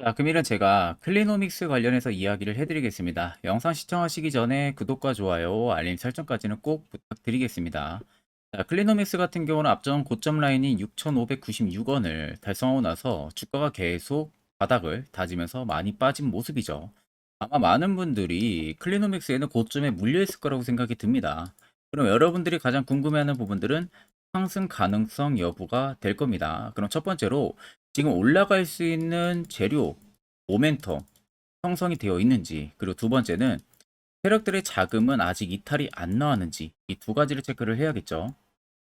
자, 금일은 제가 클리노믹스 관련해서 이야기를 해드리겠습니다. 영상 시청하시기 전에 구독과 좋아요, 알림 설정까지는 꼭 부탁드리겠습니다. 자, 클리노믹스 같은 경우는 앞전 고점 라인인 6,596원을 달성하고 나서 주가가 계속 바닥을 다지면서 많이 빠진 모습이죠. 아마 많은 분들이 클리노믹스에는 고점에 물려있을 거라고 생각이 듭니다. 그럼 여러분들이 가장 궁금해하는 부분들은 상승 가능성 여부가 될 겁니다. 그럼 첫 번째로 지금 올라갈 수 있는 재료, 모멘텀 형성이 되어 있는지, 그리고 두 번째는 세력들의 자금은 아직 이탈이 안 나왔는지, 이 두 가지를 체크를 해야겠죠.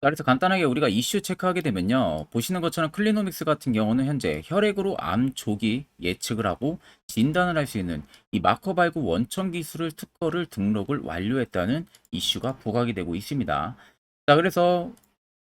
자, 그래서 간단하게 우리가 이슈 체크하게 되면요, 보시는 것처럼 클리노믹스 같은 경우는 현재 혈액으로 암 조기 예측을 하고 진단을 할 수 있는 이 마커 발굴 원천 기술을 특허를 등록을 완료했다는 이슈가 부각이 되고 있습니다. 자, 그래서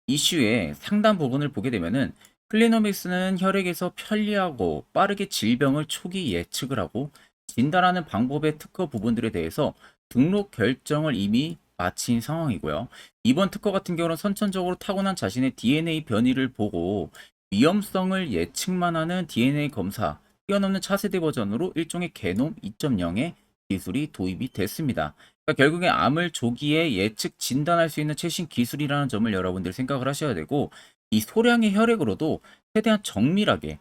이슈의 상당 부분을 보게 되면은 클리노믹스는 혈액에서 편리하고 빠르게 질병을 초기 예측을 하고 진단하는 방법의 특허 부분들에 대해서 등록 결정을 이미 마친 상황이고요. 이번 특허 같은 경우는 선천적으로 타고난 자신의 DNA 변이를 보고 위험성을 예측만 하는 DNA 검사, 뛰어넘는 차세대 버전으로 일종의 게놈 2.0의 기술이 도입이 됐습니다. 그러니까 결국에 암을 조기에 예측 진단할 수 있는 최신 기술이라는 점을 여러분들 생각을 하셔야 되고, 이 소량의 혈액으로도 최대한 정밀하게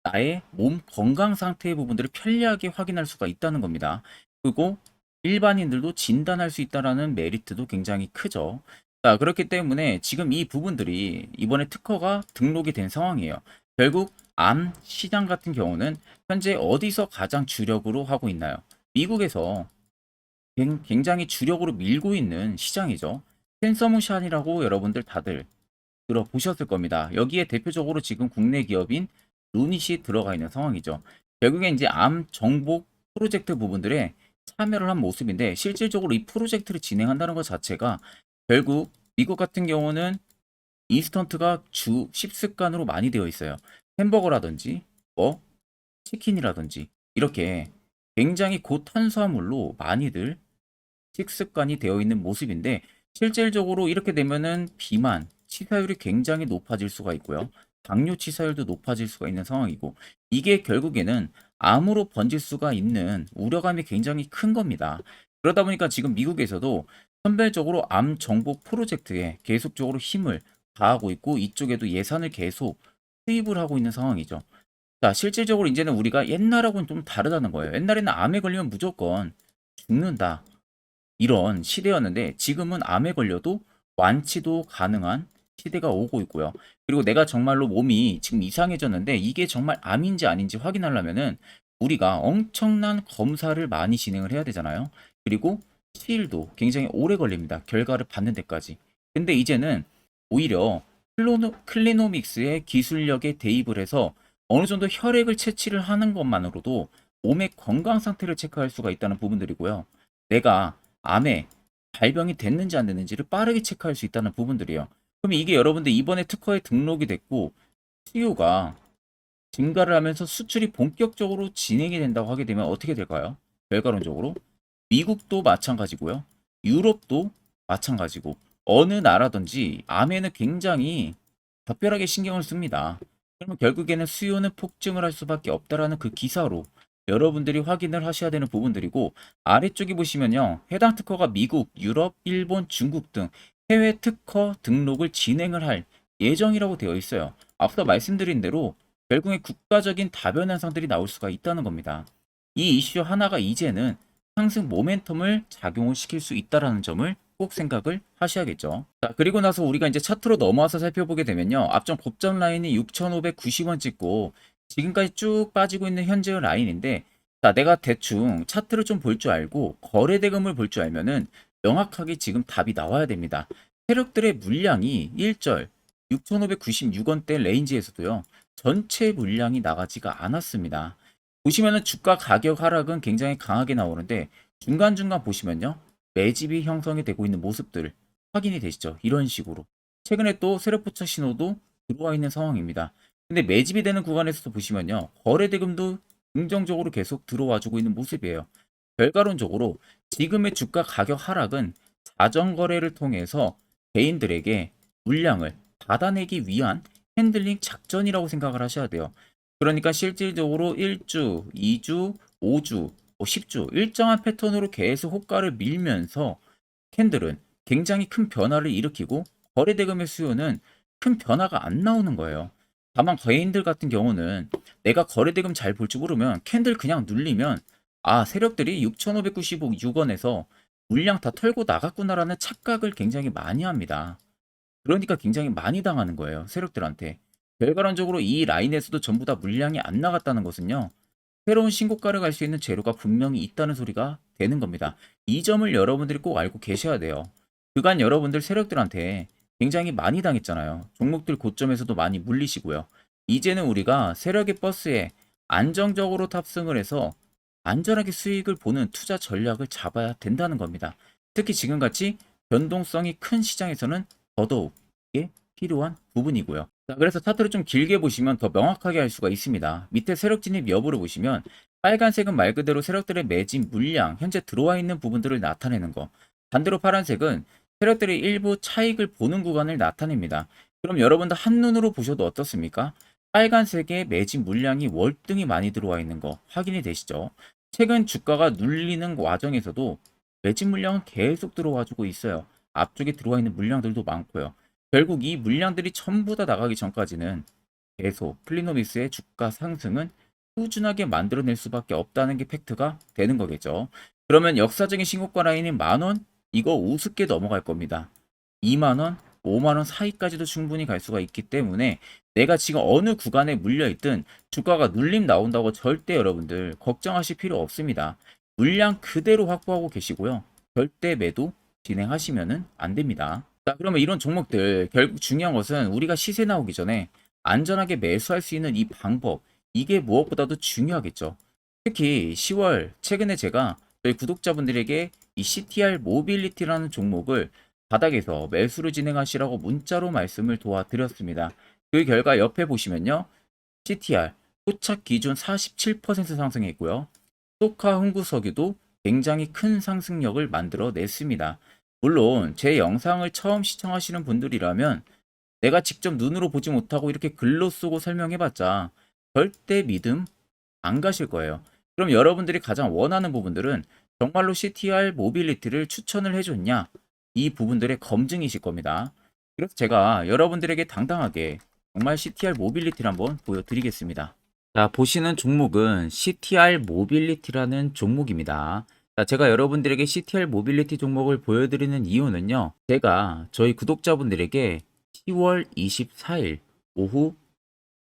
나의 몸 건강 상태의 부분들을 편리하게 확인할 수가 있다는 겁니다. 그리고 일반인들도 진단할 수 있다는 메리트도 굉장히 크죠. 자, 그렇기 때문에 지금 이 부분들이 이번에 특허가 등록이 된 상황이에요. 결국 암 시장 같은 경우는 현재 어디서 가장 주력으로 하고 있나요? 미국에서 굉장히 주력으로 밀고 있는 시장이죠. 팬서무션이라고 여러분들 다들 들어보셨을 겁니다. 여기에 대표적으로 지금 국내 기업인 루닛이 들어가 있는 상황이죠. 결국에 이제 암 정복 프로젝트 부분들에 참여를 한 모습인데, 실질적으로 이 프로젝트를 진행한다는 것 자체가 결국 미국 같은 경우는 인스턴트가 주 식습관으로 많이 되어 있어요. 햄버거라든지 뭐 치킨이라든지 이렇게 굉장히 고탄수화물로 많이들 식습관이 되어 있는 모습인데, 실질적으로 이렇게 되면은 비만, 치사율이 굉장히 높아질 수가 있고요. 당뇨 치사율도 높아질 수가 있는 상황이고, 이게 결국에는 암으로 번질 수가 있는 우려감이 굉장히 큰 겁니다. 그러다 보니까 지금 미국에서도 선별적으로 암 정복 프로젝트에 계속적으로 힘을 다하고 있고, 이쪽에도 예산을 계속 투입을 하고 있는 상황이죠. 자, 실질적으로 이제는 우리가 옛날하고는 좀 다르다는 거예요. 옛날에는 암에 걸리면 무조건 죽는다, 이런 시대였는데, 지금은 암에 걸려도 완치도 가능한 시대가 오고 있고요. 그리고 내가 정말로 몸이 지금 이상해졌는데 이게 정말 암인지 아닌지 확인하려면은 우리가 엄청난 검사를 많이 진행을 해야 되잖아요. 그리고 시일도 굉장히 오래 걸립니다. 결과를 받는 데까지. 근데 이제는 오히려 클리노믹스의 기술력에 대입을 해서 어느 정도 혈액을 채취를 하는 것만으로도 몸의 건강 상태를 체크할 수가 있다는 부분들이고요. 내가 암에 발병이 됐는지 안 됐는지를 빠르게 체크할 수 있다는 부분들이에요. 그럼 이게 여러분들 이번에 특허에 등록이 됐고 수요가 증가를 하면서 수출이 본격적으로 진행이 된다고 하게 되면 어떻게 될까요? 결과론적으로 미국도 마찬가지고요. 유럽도 마찬가지고, 어느 나라든지 암에는 굉장히 각별하게 신경을 씁니다. 그러면 결국에는 수요는 폭증을 할 수밖에 없다라는 그 기사로 여러분들이 확인을 하셔야 되는 부분들이고, 아래쪽에 보시면요, 해당 특허가 미국, 유럽, 일본, 중국 등 해외 특허 등록을 진행을 할 예정이라고 되어 있어요. 앞서 말씀드린 대로 결국에 국가적인 다변 현상들이 나올 수가 있다는 겁니다. 이 이슈 하나가 이제는 상승 모멘텀을 작용을 시킬 수 있다라는 점을 꼭 생각을 하셔야겠죠. 자, 그리고 나서 우리가 이제 차트로 넘어와서 살펴보게 되면요, 앞전 고점 라인이 6,590원 찍고 지금까지 쭉 빠지고 있는 현재의 라인인데, 자, 내가 대충 차트를 좀 볼 줄 알고 거래 대금을 볼 줄 알면은 명확하게 지금 답이 나와야 됩니다. 세력들의 물량이 1절 6,596원대 레인지에서도요, 전체 물량이 나가지가 않았습니다. 보시면은 주가 가격 하락은 굉장히 강하게 나오는데, 중간중간 보시면요, 매집이 형성이 되고 있는 모습들 확인이 되시죠? 이런 식으로 최근에 또 세력 포착 신호도 들어와 있는 상황입니다. 근데 매집이 되는 구간에서도 보시면요, 거래 대금도 긍정적으로 계속 들어와 주고 있는 모습이에요. 결과론적으로 지금의 주가 가격 하락은 자전 거래를 통해서 개인들에게 물량을 받아내기 위한 핸들링 작전이라고 생각을 하셔야 돼요. 그러니까 실질적으로 1주, 2주, 5주, 10주 일정한 패턴으로 계속 호가를 밀면서 캔들은 굉장히 큰 변화를 일으키고 거래 대금의 수요는 큰 변화가 안 나오는 거예요. 다만 개인들 같은 경우는 내가 거래 대금 잘 볼 줄 모르면 캔들 그냥 눌리면 아, 세력들이 6,596원에서 물량 다 털고 나갔구나라는 착각을 굉장히 많이 합니다. 그러니까 굉장히 많이 당하는 거예요, 세력들한테. 결과론적으로 이 라인에서도 전부 다 물량이 안 나갔다는 것은요, 새로운 신고가를 갈 수 있는 재료가 분명히 있다는 소리가 되는 겁니다. 이 점을 여러분들이 꼭 알고 계셔야 돼요. 그간 여러분들 세력들한테 굉장히 많이 당했잖아요. 종목들 고점에서도 많이 물리시고요. 이제는 우리가 세력의 버스에 안정적으로 탑승을 해서 안전하게 수익을 보는 투자 전략을 잡아야 된다는 겁니다. 특히 지금같이 변동성이 큰 시장에서는 더더욱 이게 필요한 부분이고요. 자, 그래서 차트를 좀 길게 보시면 더 명확하게 할 수가 있습니다. 밑에 세력 진입 여부를 보시면 빨간색은 말 그대로 세력들의 매진 물량, 현재 들어와 있는 부분들을 나타내는 거. 반대로 파란색은 세력들의 일부 차익을 보는 구간을 나타냅니다. 그럼 여러분들 한눈으로 보셔도 어떻습니까? 빨간색의 매진 물량이 월등히 많이 들어와 있는 거 확인이 되시죠? 최근 주가가 눌리는 과정에서도 매진 물량은 계속 들어와 주고 있어요. 앞쪽에 들어와 있는 물량들도 많고요. 결국 이 물량들이 전부 다 나가기 전까지는 계속 플리노미스의 주가 상승은 꾸준하게 만들어낼 수밖에 없다는 게 팩트가 되는 거겠죠. 그러면 역사적인 신고가 라인인 10,000원 이거 우습게 넘어갈 겁니다. 20,000원, 50,000원 사이까지도 충분히 갈 수가 있기 때문에 내가 지금 어느 구간에 물려있든 주가가 눌림 나온다고 절대 여러분들 걱정하실 필요 없습니다. 물량 그대로 확보하고 계시고요. 절대 매도 진행하시면 안 됩니다. 자, 그러면 이런 종목들 결국 중요한 것은 우리가 시세 나오기 전에 안전하게 매수할 수 있는 이 방법, 이게 무엇보다도 중요하겠죠. 특히 10월 최근에 제가 저희 구독자분들에게 이 CTR 모빌리티라는 종목을 바닥에서 매수를 진행하시라고 문자로 말씀을 도와드렸습니다. 그 결과 옆에 보시면요. CTR 포착 기준 47% 상승했고요. 소카 흥구석유도 굉장히 큰 상승력을 만들어 냈습니다. 물론 제 영상을 처음 시청하시는 분들이라면 내가 직접 눈으로 보지 못하고 이렇게 글로 쓰고 설명해봤자 절대 믿음 안 가실 거예요. 그럼 여러분들이 가장 원하는 부분들은 정말로 CTR 모빌리티를 추천을 해줬냐? 이 부분들의 검증이실 겁니다. 그래서 제가 여러분들에게 당당하게 정말 CTR 모빌리티를 한번 보여드리겠습니다. 자, 보시는 종목은 CTR 모빌리티라는 종목입니다. 자, 제가 여러분들에게 CTR 모빌리티 종목을 보여드리는 이유는요. 제가 저희 구독자분들에게 10월 24일 오후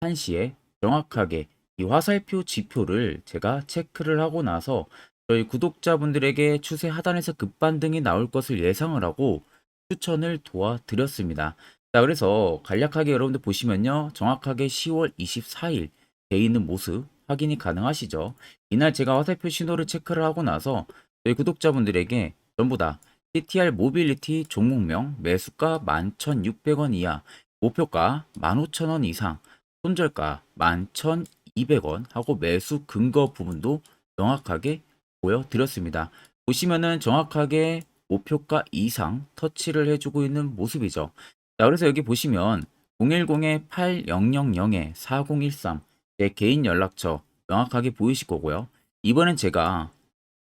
1시에 정확하게 이 화살표 지표를 제가 체크를 하고 나서 저희 구독자분들에게 추세 하단에서 급반등이 나올 것을 예상을 하고 추천을 도와드렸습니다. 자, 그래서 간략하게 여러분들 보시면요. 정확하게 10월 24일 돼 있는 모습 확인이 가능하시죠. 이날 제가 화살표 신호를 체크를 하고 나서 저희 구독자분들에게 전부 다 CTR 모빌리티 종목명 매수가 11,600원 이하, 목표가 15,000원 이상, 손절가 11,200원 하고 매수 근거 부분도 명확하게 보여드렸습니다. 보시면은 정확하게 목표가 이상 터치를 해주고 있는 모습이죠. 자, 그래서 여기 보시면 010-8000-4013 내 개인 연락처 명확하게 보이실 거고요. 이번엔 제가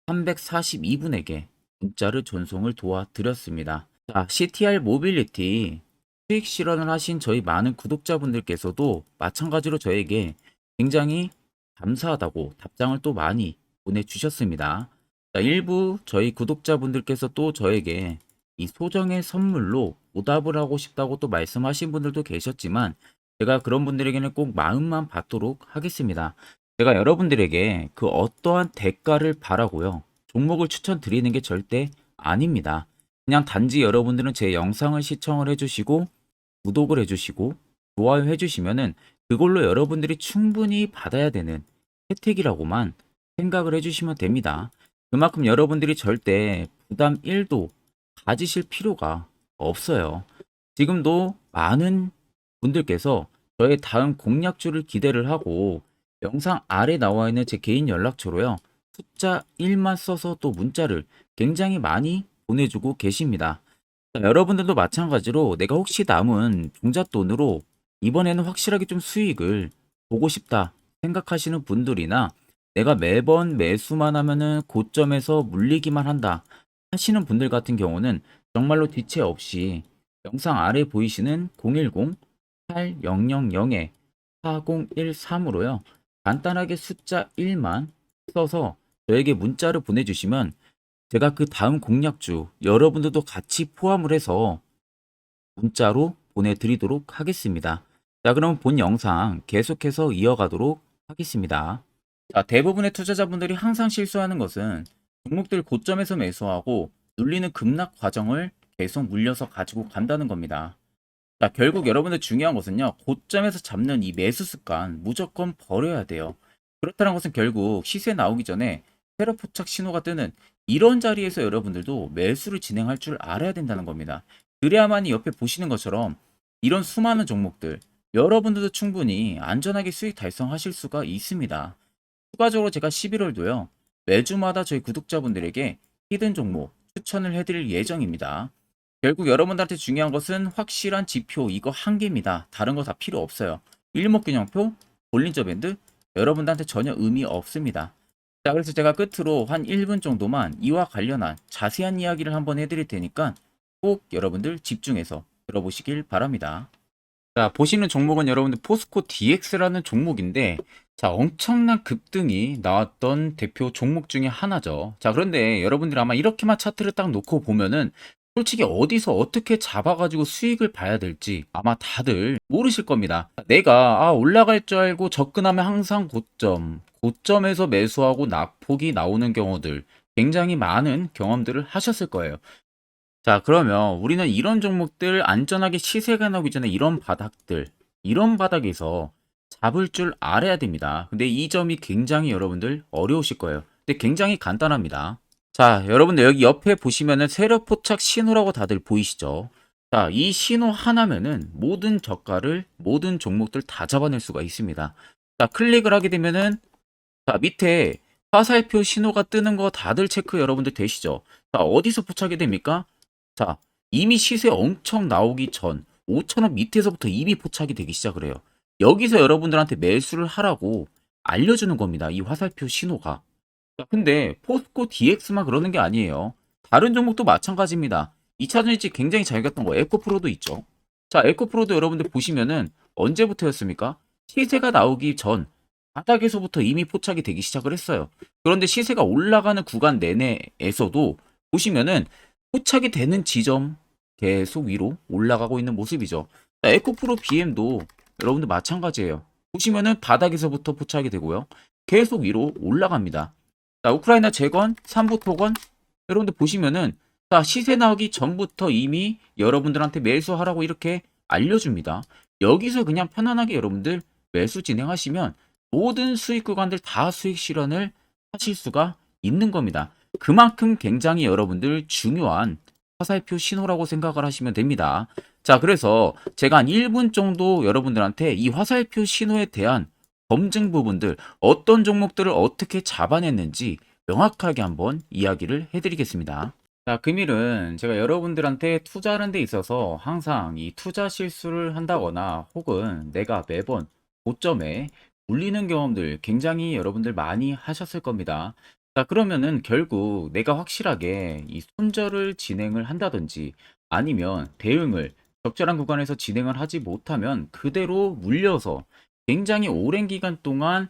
342분에게 문자를 전송을 도와드렸습니다. 자, CTR 모빌리티 수익 실현을 하신 저희 많은 구독자분들께서도 마찬가지로 저에게 굉장히 감사하다고 답장을 또 많이 보내주셨습니다. 자, 일부 저희 구독자분들께서 또 저에게 이 소정의 선물로 보답을 하고 싶다고 또 말씀하신 분들도 계셨지만 제가 그런 분들에게는 꼭 마음만 받도록 하겠습니다. 제가 여러분들에게 그 어떠한 대가를 바라고요. 종목을 추천드리는 게 절대 아닙니다. 그냥 단지 여러분들은 제 영상을 시청을 해주시고 구독을 해주시고 좋아요 해주시면은 그걸로 여러분들이 충분히 받아야 되는 혜택이라고만 생각을 해주시면 됩니다. 그만큼 여러분들이 절대 부담 1도 가지실 필요가 없어요. 지금도 많은 분들께서 저의 다음 공략주를 기대를 하고 영상 아래 나와 있는 제 개인 연락처로요. 숫자 1만 써서 또 문자를 굉장히 많이 보내주고 계십니다. 자, 여러분들도 마찬가지로 내가 혹시 남은 종잣돈으로 이번에는 확실하게 좀 수익을 보고 싶다. 생각하시는 분들이나 내가 매번 매수만 하면은 고점에서 물리기만 한다 하시는 분들 같은 경우는 정말로 지체 없이 영상 아래 보이시는 010-8000-4013으로요. 간단하게 숫자 1만 써서 저에게 문자를 보내주시면 제가 그 다음 공략주 여러분들도 같이 포함을 해서 문자로 보내드리도록 하겠습니다. 자, 그럼 본 영상 계속해서 이어가도록 하겠습니다. 자, 대부분의 투자자분들이 항상 실수하는 것은 종목들 고점에서 매수하고 눌리는 급락 과정을 계속 물려서 가지고 간다는 겁니다. 자, 결국 여러분들 중요한 것은요, 고점에서 잡는 이 매수 습관 무조건 버려야 돼요. 그렇다는 것은 결국 시세 나오기 전에 세력 포착 신호가 뜨는 이런 자리에서 여러분들도 매수를 진행할 줄 알아야 된다는 겁니다. 그래야만이 옆에 보시는 것처럼 이런 수많은 종목들 여러분들도 충분히 안전하게 수익 달성하실 수가 있습니다. 추가적으로 제가 11월도요, 매주마다 저희 구독자분들에게 히든 종목 추천을 해드릴 예정입니다. 결국 여러분들한테 중요한 것은 확실한 지표 이거 한 개입니다. 다른 거 다 필요 없어요. 일목균형표, 볼린저 밴드 여러분들한테 전혀 의미 없습니다. 자, 그래서 제가 끝으로 한 1분 정도만 이와 관련한 자세한 이야기를 한번 해드릴 테니까 꼭 여러분들 집중해서 들어보시길 바랍니다. 자, 보시는 종목은 여러분들 포스코 DX라는 종목인데, 자, 엄청난 급등이 나왔던 대표 종목 중에 하나죠. 자, 그런데 여러분들이 아마 이렇게만 차트를 딱 놓고 보면은 솔직히 어디서 어떻게 잡아가지고 수익을 봐야 될지 아마 다들 모르실 겁니다. 내가 올라갈 줄 알고 접근하면 항상 고점에서 매수하고 낙폭이 나오는 경우들 굉장히 많은 경험들을 하셨을 거예요. 자, 그러면 우리는 이런 종목들 안전하게 시세가 나오기 전에 이런 바닥에서 잡을 줄 알아야 됩니다. 근데 이 점이 굉장히 여러분들 어려우실 거예요. 근데 굉장히 간단합니다. 자, 여러분들 여기 옆에 보시면은 세력 포착 신호라고 다들 보이시죠? 자, 이 신호 하나면은 모든 저가를, 모든 종목들 다 잡아낼 수가 있습니다. 자, 클릭을 하게 되면은 자, 밑에 화살표 신호가 뜨는 거 다들 체크 여러분들 되시죠? 자, 어디서 포착이 됩니까? 자, 이미 시세 엄청 나오기 전 5,000원 밑에서부터 이미 포착이 되기 시작을 해요. 여기서 여러분들한테 매수를 하라고 알려주는 겁니다. 이 화살표 신호가. 자, 근데 포스코 DX만 그러는 게 아니에요. 다른 종목도 마찬가지입니다. 2차전 일찍 굉장히 잘 갔던 거 에코프로도 있죠. 자, 에코프로도 여러분들 보시면은 언제부터였습니까? 시세가 나오기 전 바닥에서부터 이미 포착이 되기 시작을 했어요. 그런데 시세가 올라가는 구간 내내에서도 보시면은 포착이 되는 지점 계속 위로 올라가고 있는 모습이죠. 자, 에코프로 BM도 여러분들 마찬가지예요. 보시면은 바닥에서부터 포착이 되고요. 계속 위로 올라갑니다. 자, 우크라이나 재건, 삼부 토건 여러분들 보시면은 자, 시세 나오기 전부터 이미 여러분들한테 매수하라고 이렇게 알려줍니다. 여기서 그냥 편안하게 여러분들 매수 진행하시면 모든 수익 구간들 다 수익 실현을 하실 수가 있는 겁니다. 그만큼 굉장히 여러분들 중요한 화살표 신호라고 생각을 하시면 됩니다. 자, 그래서 제가 한 1분 정도 여러분들한테 이 화살표 신호에 대한 검증 부분들, 어떤 종목들을 어떻게 잡아냈는지 명확하게 한번 이야기를 해드리겠습니다. 자, 금일은 제가 여러분들한테 투자하는 데 있어서 항상 이 투자 실수를 한다거나 혹은 내가 매번 고점에 물리는 경험들 굉장히 여러분들 많이 하셨을 겁니다. 자, 그러면은 결국 내가 확실하게 이 손절을 진행을 한다든지 아니면 대응을 적절한 구간에서 진행을 하지 못하면 그대로 물려서 굉장히 오랜 기간 동안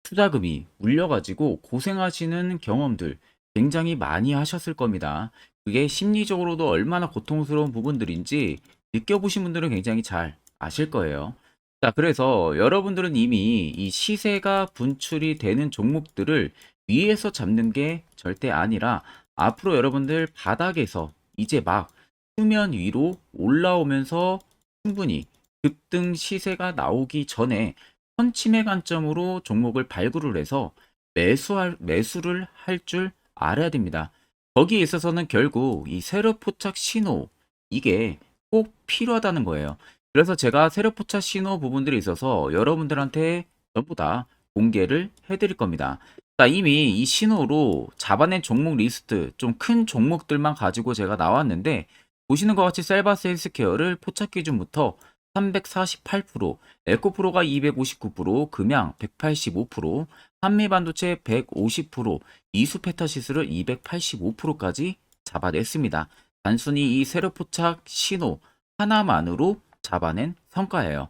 투자금이 물려가지고 고생하시는 경험들 굉장히 많이 하셨을 겁니다. 그게 심리적으로도 얼마나 고통스러운 부분들인지 느껴보신 분들은 굉장히 잘 아실 거예요. 자, 그래서 여러분들은 이미 이 시세가 분출이 되는 종목들을 위에서 잡는 게 절대 아니라 앞으로 여러분들 바닥에서 이제 막 수면 위로 올라오면서 충분히 급등 시세가 나오기 전에 선침의 관점으로 종목을 발굴을 해서 매수를 할 줄 알아야 됩니다. 거기에 있어서는 결국 이 세력 포착 신호 이게 꼭 필요하다는 거예요. 그래서 제가 세력 포착 신호 부분들에 있어서 여러분들한테 전부 다 공개를 해드릴 겁니다. 자, 이미 이 신호로 잡아낸 종목 리스트 좀 큰 종목들만 가지고 제가 나왔는데 보시는 것 같이 셀바스 헬스케어를 포착 기준부터 348%, 에코프로가 259%, 금양 185%, 한미반도체 150%, 이수페타시스를 285%까지 잡아냈습니다. 단순히 이 세로포착 신호 하나만으로 잡아낸 성과예요.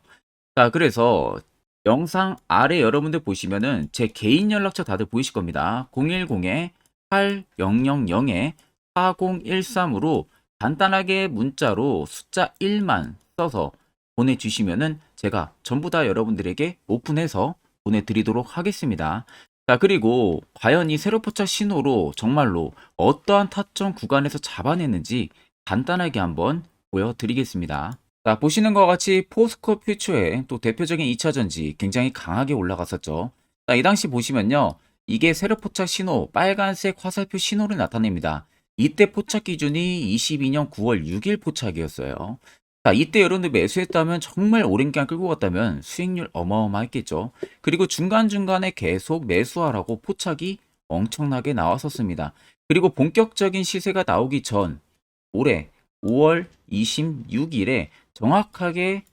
자, 그래서 영상 아래 여러분들 보시면은 제 개인 연락처 다들 보이실 겁니다. 010-8000-4013으로 간단하게 문자로 숫자 1만 써서 보내주시면은 제가 전부 다 여러분들에게 오픈해서 보내드리도록 하겠습니다. 자, 그리고 과연 이 세로포착 신호로 정말로 어떠한 타점 구간에서 잡아냈는지 간단하게 한번 보여드리겠습니다. 자, 보시는 것과 같이 포스코 퓨처의 또 대표적인 2차전지 굉장히 강하게 올라갔었죠. 자, 이 당시 보시면요. 이게 세로 포착 신호, 빨간색 화살표 신호를 나타냅니다. 이때 포착 기준이 22년 9월 6일 포착이었어요. 자, 이때 여러분들 매수했다면 정말 오랜 기간 끌고 갔다면 수익률 어마어마했겠죠. 그리고 중간중간에 계속 매수하라고 포착이 엄청나게 나왔었습니다. 그리고 본격적인 시세가 나오기 전 올해 5월 26일에 정확하게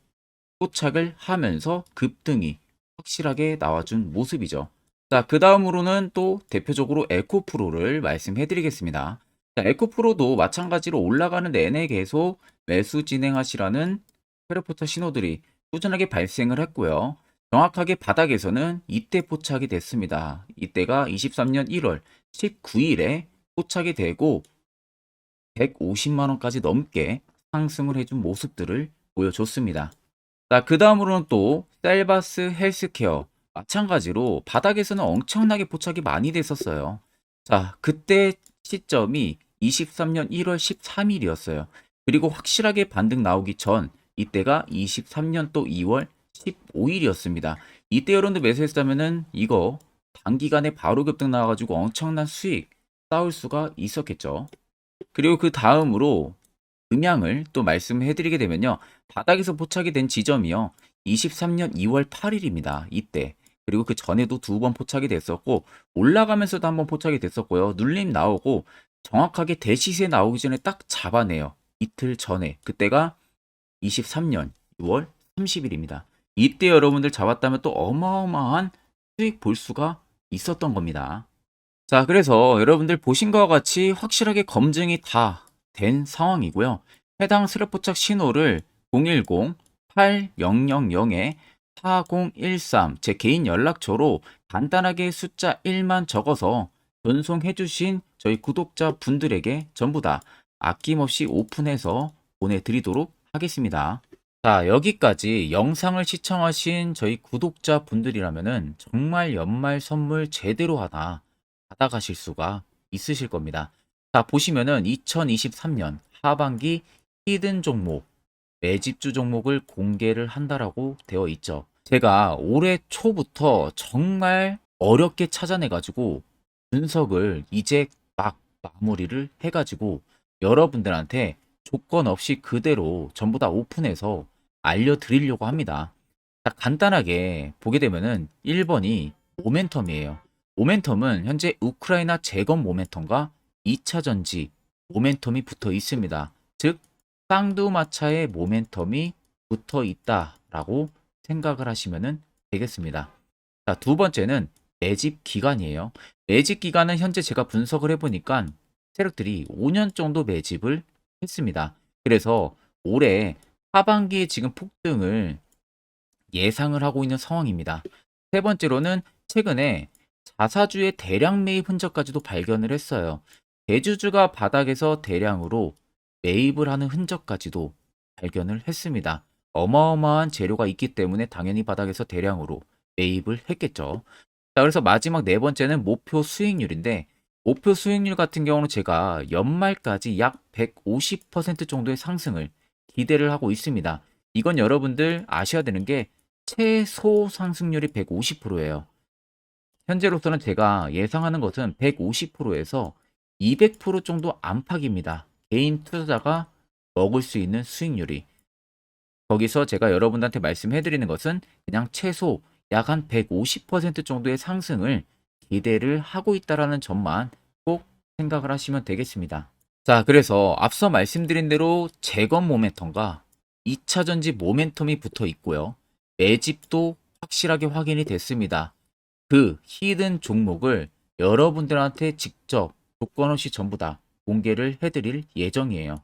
포착을 하면서 급등이 확실하게 나와준 모습이죠. 자, 그 다음으로는 또 대표적으로 에코프로를 말씀해 드리겠습니다. 자, 에코프로도 마찬가지로 올라가는 내내 계속 매수 진행하시라는 페르포터 신호들이 꾸준하게 발생을 했고요. 정확하게 바닥에서는 이때 포착이 됐습니다. 이때가 23년 1월 19일에 포착이 되고 150만원까지 넘게 상승을 해준 모습들을 보여줬습니다. 자, 그 다음으로는 또 셀바스 헬스케어 마찬가지로 바닥에서는 엄청나게 포착이 많이 됐었어요. 자, 그때 시점이 23년 1월 13일이었어요. 그리고 확실하게 반등 나오기 전 이때가 23년 또 2월 15일이었습니다. 이때 여러분들 매수했다면은 이거 단기간에 바로 급등 나와가지고 엄청난 수익 쌓을 수가 있었겠죠. 그리고 그 다음으로 음향을 또 말씀해 드리게 되면요. 바닥에서 포착이 된 지점이요. 23년 2월 8일입니다. 이때. 그리고 그 전에도 두 번 포착이 됐었고 올라가면서도 한번 포착이 됐었고요. 눌림 나오고 정확하게 대시세 나오기 전에 딱 잡아내요. 이틀 전에. 그때가 23년 6월 30일입니다. 이때 여러분들 잡았다면 또 어마어마한 수익 볼 수가 있었던 겁니다. 자, 그래서 여러분들 보신 것과 같이 확실하게 검증이 다 된 상황이고요. 해당 스랩포착 신호를 010-8000-4013 제 개인 연락처로 간단하게 숫자 1만 적어서 전송해 주신 저희 구독자 분들에게 전부 다 아낌없이 오픈해서 보내드리도록 하겠습니다. 자, 여기까지 영상을 시청하신 저희 구독자 분들이라면은 정말 연말 선물 제대로 하나 받아가실 수가 있으실 겁니다. 자, 보시면은 2023년 하반기 히든 종목, 매집주 종목을 공개를 한다라고 되어 있죠. 제가 올해 초부터 정말 어렵게 찾아내가지고 분석을 이제 막 마무리를 해가지고 여러분들한테 조건 없이 그대로 전부 다 오픈해서 알려드리려고 합니다. 자, 간단하게 보게 되면은 1번이 모멘텀이에요. 모멘텀은 현재 우크라이나 재건 모멘텀과 2차 전지 모멘텀이 붙어 있습니다. 즉 쌍두마차의 모멘텀이 붙어 있다라고 생각을 하시면 되겠습니다. 자, 두 번째는 매집 기간이에요. 매집 기간은 현재 제가 분석을 해보니까 세력들이 5년 정도 매집을 했습니다. 그래서 올해 하반기에 지금 폭등을 예상을 하고 있는 상황입니다. 세 번째로는 최근에 자사주의 대량 매입 흔적까지도 발견을 했어요. 대주주가 바닥에서 대량으로 매입을 하는 흔적까지도 발견을 했습니다. 어마어마한 재료가 있기 때문에 당연히 바닥에서 대량으로 매입을 했겠죠. 자, 그래서 마지막 네 번째는 목표 수익률인데 목표 수익률 같은 경우는 제가 연말까지 약 150% 정도의 상승을 기대를 하고 있습니다. 이건 여러분들 아셔야 되는 게 최소 상승률이 150%예요. 현재로서는 제가 예상하는 것은 150%에서 200% 정도 안팎입니다. 개인 투자자가 먹을 수 있는 수익률이. 거기서 제가 여러분들한테 말씀해 드리는 것은 그냥 최소 약 한 150% 정도의 상승을 기대를 하고 있다라는 점만 꼭 생각을 하시면 되겠습니다. 자, 그래서 앞서 말씀드린 대로 재건 모멘텀과 2차 전지 모멘텀이 붙어 있고요. 매집도 확실하게 확인이 됐습니다. 그 히든 종목을 여러분들한테 직접 조건 없이 전부 다 공개를 해드릴 예정이에요.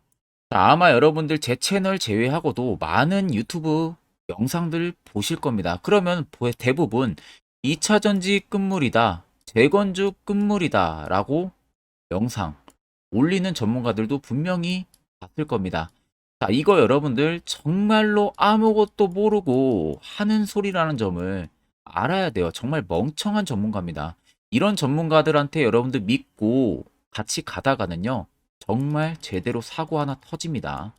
자, 아마 여러분들 제 채널 제외하고도 많은 유튜브 영상들 보실 겁니다. 그러면 대부분 2차 전지 끝물이다, 재건주 끝물이다 라고 영상 올리는 전문가들도 분명히 봤을 겁니다. 자, 이거 여러분들 정말로 아무것도 모르고 하는 소리라는 점을 알아야 돼요. 정말 멍청한 전문가입니다. 이런 전문가들한테 여러분들 믿고 같이 가다가는요, 정말 제대로 사고 하나 터집니다.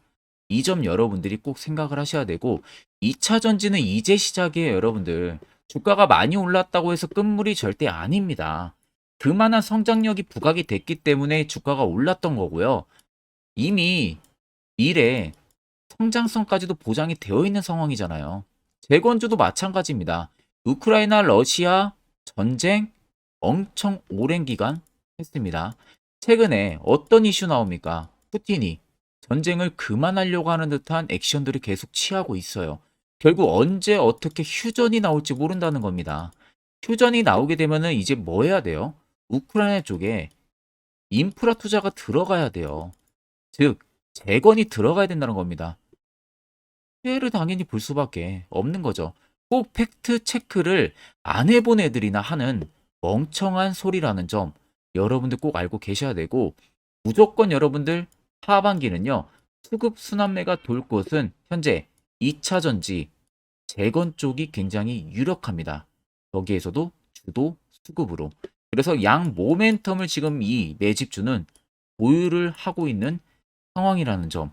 이 점 여러분들이 꼭 생각을 하셔야 되고, 2차 전지는 이제 시작이에요, 여러분들. 주가가 많이 올랐다고 해서 끝물이 절대 아닙니다. 그만한 성장력이 부각이 됐기 때문에 주가가 올랐던 거고요. 이미 미래 성장성까지도 보장이 되어 있는 상황이잖아요. 재건주도 마찬가지입니다. 우크라이나 러시아 전쟁 엄청 오랜 기간 했습니다. 최근에 어떤 이슈 나옵니까? 푸틴이 전쟁을 그만하려고 하는 듯한 액션들을 계속 취하고 있어요. 결국 언제 어떻게 휴전이 나올지 모른다는 겁니다. 휴전이 나오게 되면은 이제 뭐 해야 돼요? 우크라이나 쪽에 인프라 투자가 들어가야 돼요. 즉, 재건이 들어가야 된다는 겁니다. 피해를 당연히 볼 수밖에 없는 거죠. 꼭 팩트 체크를 안 해본 애들이나 하는 멍청한 소리라는 점 여러분들 꼭 알고 계셔야 되고, 무조건 여러분들 하반기는요, 수급 순환매가 돌 곳은 현재 2차 전지, 재건 쪽이 굉장히 유력합니다. 여기에서도 주도 수급으로. 그래서 양 모멘텀을 지금 이 매집주는 보유를 하고 있는 상황이라는 점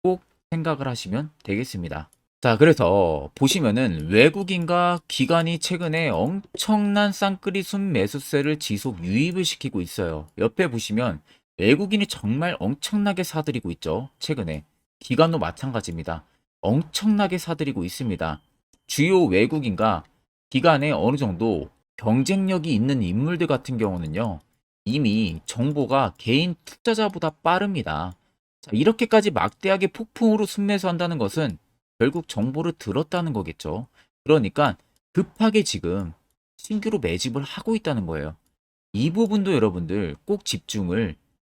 꼭 생각을 하시면 되겠습니다. 자, 그래서 보시면은 외국인과 기관이 최근에 엄청난 쌍끌이 순매수세를 지속 유입을 시키고 있어요. 옆에 보시면 외국인이 정말 엄청나게 사들이고 있죠. 최근에. 기관도 마찬가지입니다. 엄청나게 사들이고 있습니다. 주요 외국인과 기관에 어느 정도 경쟁력이 있는 인물들 같은 경우는요, 이미 정보가 개인 투자자보다 빠릅니다. 자, 이렇게까지 막대하게 폭풍으로 순매수한다는 것은 결국 정보를 들었다는 거겠죠. 그러니까 급하게 지금 신규로 매집을 하고 있다는 거예요. 이 부분도 여러분들 꼭 집중을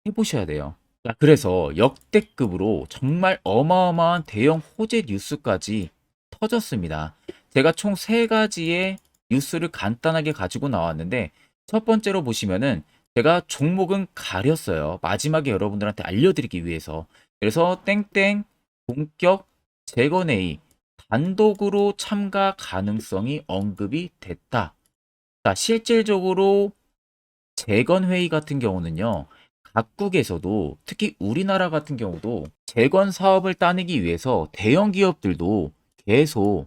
해보셔야 돼요. 자, 그래서 역대급으로 정말 어마어마한 대형 호재 뉴스까지 터졌습니다. 제가 총 3가지의 뉴스를 간단하게 가지고 나왔는데, 첫 번째로 보시면은 제가 종목은 가렸어요. 마지막에 여러분들한테 알려드리기 위해서. 그래서 땡땡 본격 재건회의 단독으로 참가 가능성이 언급이 됐다. 자, 실질적으로 재건회의 같은 경우는요, 각국에서도 특히 우리나라 같은 경우도 재건 사업을 따내기 위해서 대형 기업들도 계속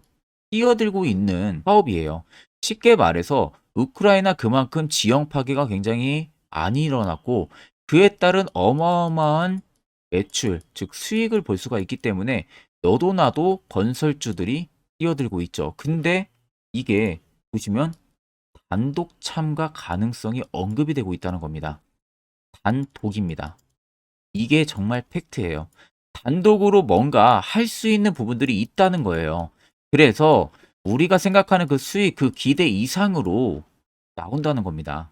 뛰어들고 있는 사업이에요. 쉽게 말해서 우크라이나 그만큼 지형 파괴가 굉장히 많이 일어났고, 그에 따른 어마어마한 매출, 즉 수익을 볼 수가 있기 때문에 너도 나도 건설주들이 뛰어들고 있죠. 근데 이게 보시면 단독 참가 가능성이 언급이 되고 있다는 겁니다. 단독입니다. 이게 정말 팩트예요. 단독으로 뭔가 할 수 있는 부분들이 있다는 거예요. 그래서 우리가 생각하는 그 수익, 그 기대 이상으로 나온다는 겁니다.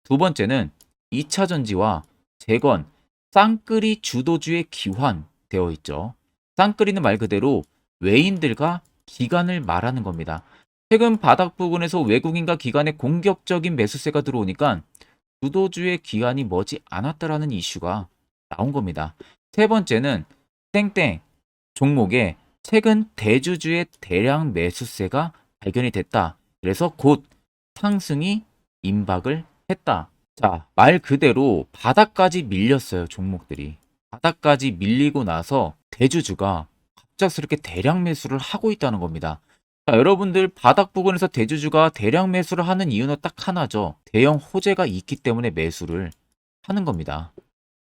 두 번째는 2차 전지와 재건, 쌍끌이 주도주의 기환되어 있죠. 쌍끌이는 말 그대로 외인들과 기관을 말하는 겁니다. 최근 바닥 부근에서 외국인과 기관의 공격적인 매수세가 들어오니까 주도주의 기관이 머지 않았다라는 이슈가 나온 겁니다. 세 번째는 땡땡 종목에 최근 대주주의 대량 매수세가 발견이 됐다. 그래서 곧 상승이 임박을 했다. 자, 말 그대로 바닥까지 밀렸어요, 종목들이. 바닥까지 밀리고 나서 대주주가 갑작스럽게 대량 매수를 하고 있다는 겁니다. 자, 여러분들 바닥 부근에서 대주주가 대량 매수를 하는 이유는 딱 하나죠. 대형 호재가 있기 때문에 매수를 하는 겁니다.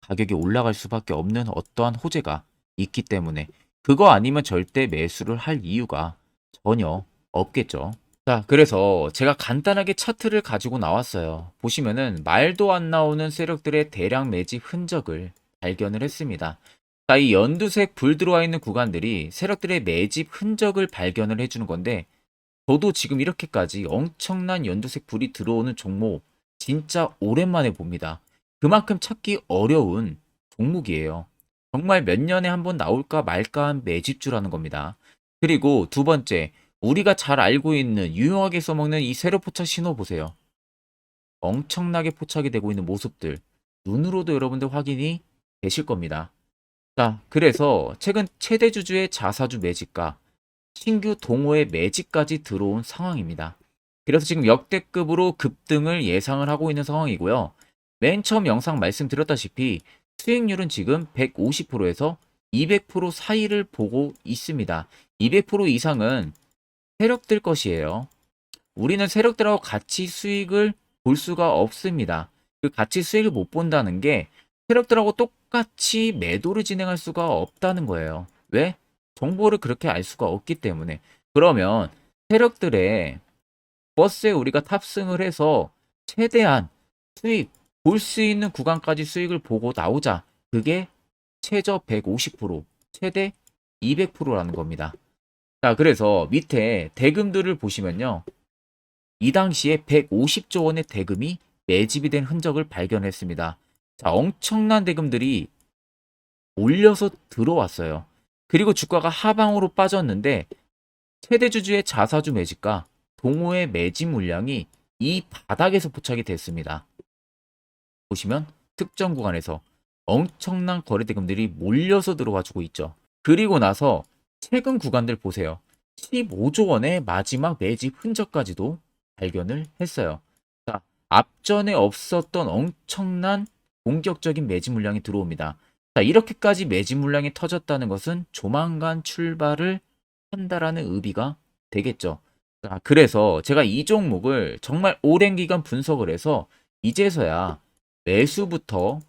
가격이 올라갈 수밖에 없는 어떠한 호재가 있기 때문에. 그거 아니면 절대 매수를 할 이유가 전혀 없겠죠. 자, 그래서 제가 간단하게 차트를 가지고 나왔어요. 보시면은 말도 안 나오는 세력들의 대량 매집 흔적을 발견을 했습니다. 자, 이 연두색 불 들어와 있는 구간들이 세력들의 매집 흔적을 발견을 해주는 건데, 저도 지금 이렇게까지 엄청난 연두색 불이 들어오는 종목 진짜 오랜만에 봅니다. 그만큼 찾기 어려운 종목이에요. 정말 몇 년에 한 번 나올까 말까 한 매집주라는 겁니다. 그리고 두 번째, 우리가 잘 알고 있는 유용하게 써먹는 이 세로 포착 신호 보세요. 엄청나게 포착이 되고 있는 모습들 눈으로도 여러분들 확인이 되실 겁니다. 자, 그래서 최근 최대 주주의 자사주 매집과 신규 동호회 매집까지 들어온 상황입니다. 그래서 지금 역대급으로 급등을 예상을 하고 있는 상황이고요. 맨 처음 영상 말씀드렸다시피 수익률은 지금 150%에서 200% 사이를 보고 있습니다. 200% 이상은 세력들 것이에요. 우리는 세력들하고 같이 수익을 볼 수가 없습니다. 그 같이 수익을 못 본다는 게 세력들하고 똑같이 매도를 진행할 수가 없다는 거예요. 왜? 정보를 그렇게 알 수가 없기 때문에. 그러면 세력들의 버스에 우리가 탑승을 해서 최대한 수익 볼 수 있는 구간까지 수익을 보고 나오자. 그게 최저 150%, 최대 200%라는 겁니다. 자, 그래서 밑에 대금들을 보시면요. 이 당시에 150조 원의 대금이 매집이 된 흔적을 발견했습니다. 자, 엄청난 대금들이 올려서 들어왔어요. 그리고 주가가 하방으로 빠졌는데 최대 주주의 자사주 매집과 동호회 매집 물량이 이 바닥에서 포착이 됐습니다. 보시면 특정 구간에서 엄청난 거래 대금들이 몰려서 들어와 주고 있죠. 그리고 나서 최근 구간들 보세요. 15조 원의 마지막 매집 흔적까지도 발견을 했어요. 자, 앞전에 없었던 엄청난 공격적인 매집 물량이 들어옵니다. 자, 이렇게까지 매집 물량이 터졌다는 것은 조만간 출발을 한다라는 의미가 되겠죠. 자, 그래서 제가 이 종목을 정말 오랜 기간 분석을 해서 이제서야 매수부터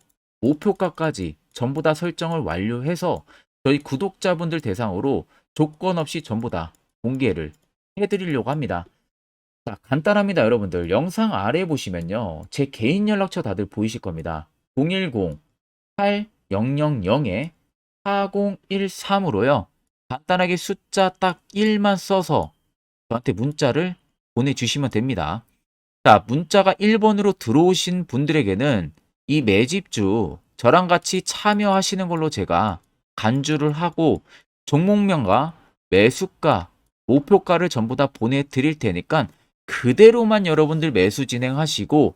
목표가까지 전부 다 설정을 완료해서 저희 구독자분들 대상으로 조건 없이 전부 다 공개를 해드리려고 합니다. 자, 간단합니다, 여러분들. 영상 아래 보시면요. 제 개인 연락처 다들 보이실 겁니다. 010-8013-4013으로요. 간단하게 숫자 딱 1만 써서 저한테 문자를 보내주시면 됩니다. 자, 문자가 1번으로 들어오신 분들에게는 이 매집주 저랑 같이 참여하시는 걸로 제가 간주를 하고 종목명과 매수가, 목표가를 전부 다 보내드릴 테니까 그대로만 여러분들 매수 진행하시고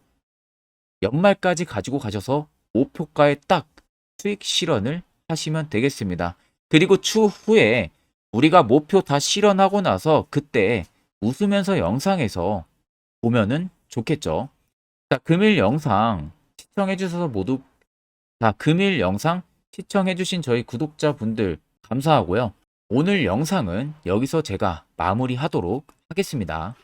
연말까지 가지고 가셔서 목표가에 딱 수익 실현을 하시면 되겠습니다. 그리고 추후에 우리가 목표 다 실현하고 나서 그때 웃으면서 영상에서 보면은 좋겠죠. 자, 금일 영상 시청해주셔서 모두 금일 영상 시청해주신 저희 구독자분들 감사하고요. 오늘 영상은 여기서 제가 마무리하도록 하겠습니다.